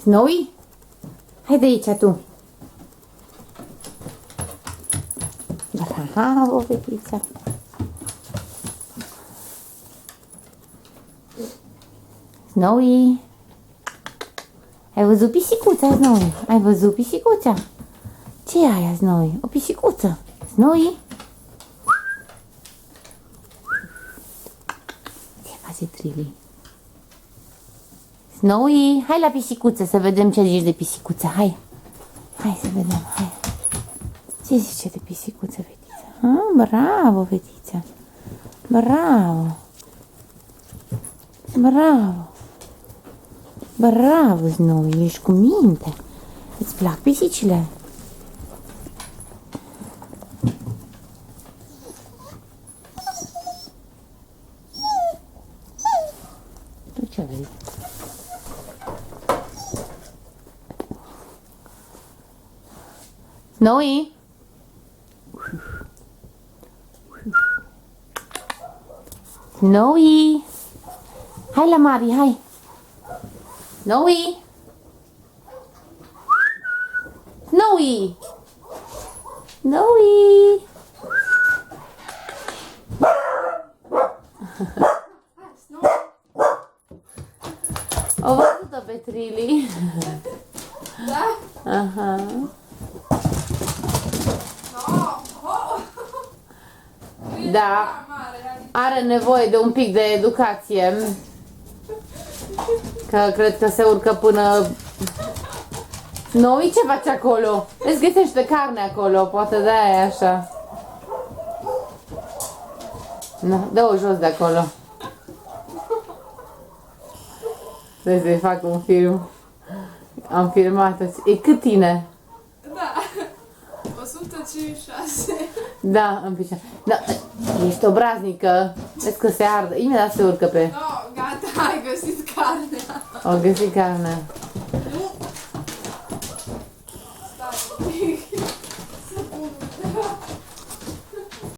Snowy? Hai de aici tu. Bravo, fetița. Snowy? Ai văzut pisicuța, Snowy? Ai văzut pisicuța? Ce e aia, Snowy? O pisicuță. Snowy? Ce face Trilly? Snowy, hai la pisicuță să vedem ce zici de pisicuță. Hai. Hai să vedem, hai. Ce zice de pisicuță, fetița? Bravo, fetița. Bravo. Bravo. Bravo, Snowy, ești cu minte. Îți plac pisicile? Tu ce vrei? Snowy? Snowy? Hai la Mari, hai! Snowy? Snowy? Snowy? O văzut-o pe Trilly. Da? Aha. Da. Are nevoie de un pic de educație. Că cred că se urcă până... Noi ce faci acolo? Îți găsește carne acolo, poate de-aia e așa. Nu, dă-o jos de acolo. Trebuie să-i fac un film. Am filmat-o. E cât tine? Da. 156. Da, în picioare. Da, ești obraznică. Vezi că se ardă. Imediat se urcă pe... No, gata, ai găsit carnea. O găsit carnea.